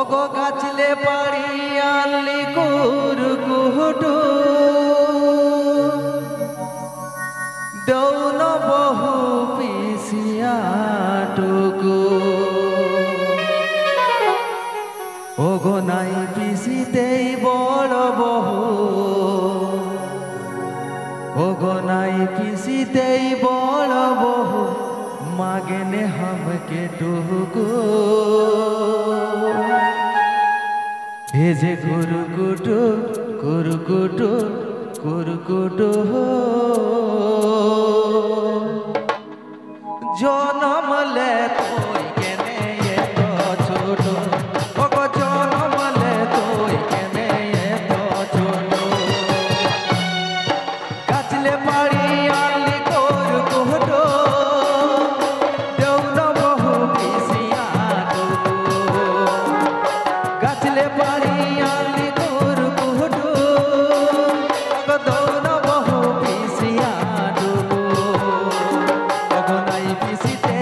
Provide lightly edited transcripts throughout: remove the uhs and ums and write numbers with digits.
ওগো গাছলে পাড়ি আনলি কুরকুটু দৌন বহু পিসিয়াটুকু ওগো নাই পিসিতেই বড় বহু ওগো নাই পিসিতেই বড় বহু मांगने हमके टुकु हे जे कुरुकुटु कुरुकुटु कुरुकुटु जनम ले तोय केने एतो छोटो ओगो जनम ले तोय केने एतो छोटो गाछले पाड़ी आली कुरुकुटु পিসিতে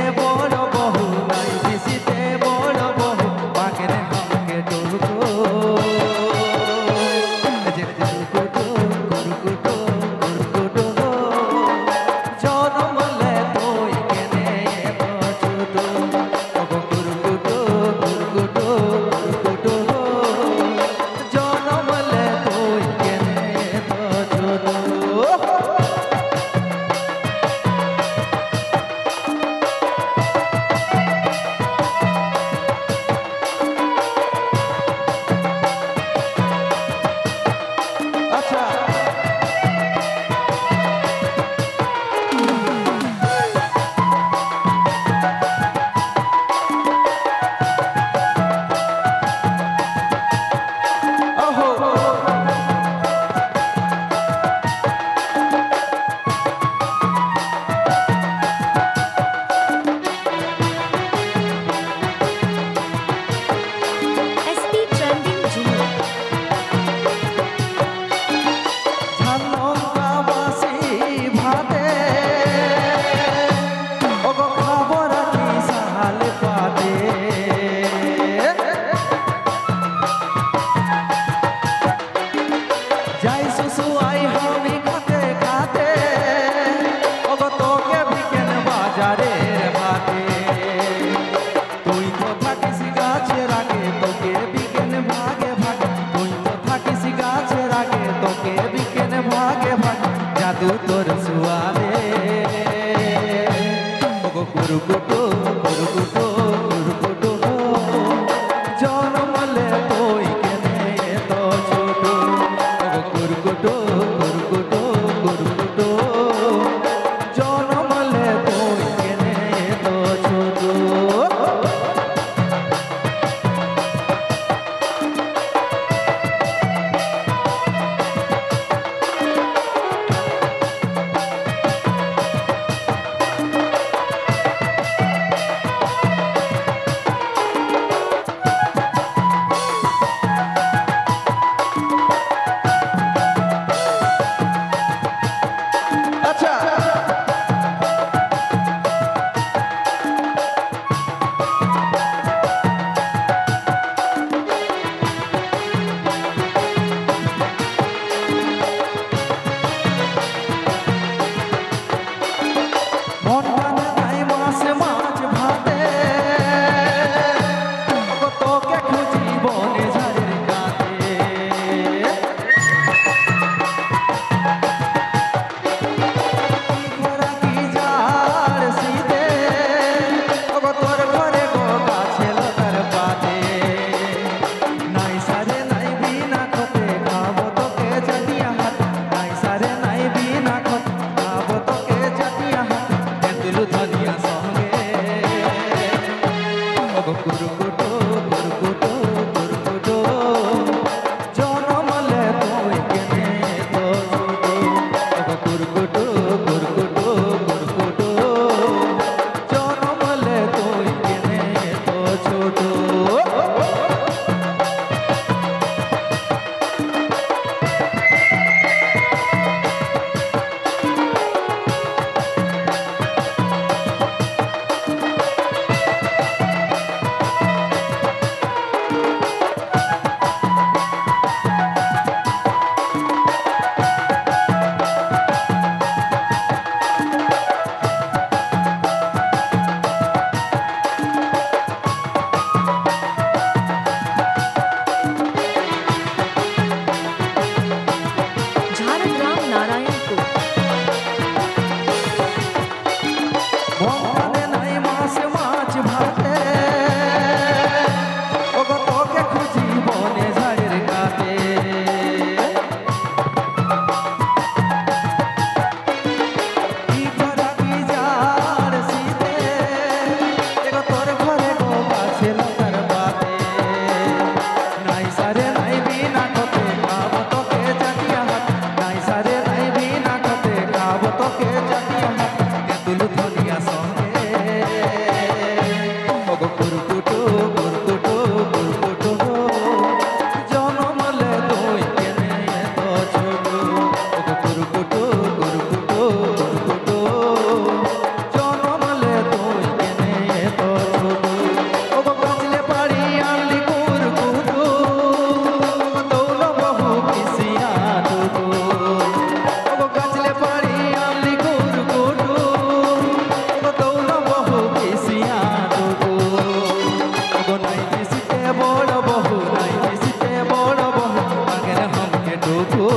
मिसिते बड़ बहु नहीं मिसिते बड़ बहु अगर हमके डोको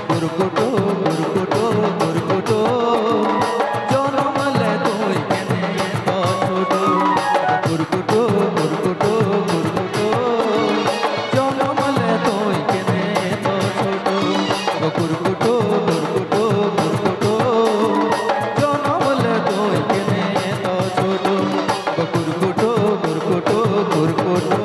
कुरकुटो कुरकुटो कुरकुटो जनम ले तुई केने तो छोटो कुरकुटो कुरकुटो कुरकुटो जनम ले तुई केने तो छोटो कुरकुटो कुरकुटो कुरकुटो जनम ले तुई केने तो छोटो कुरकुटो कुरकुटो कुरकुटो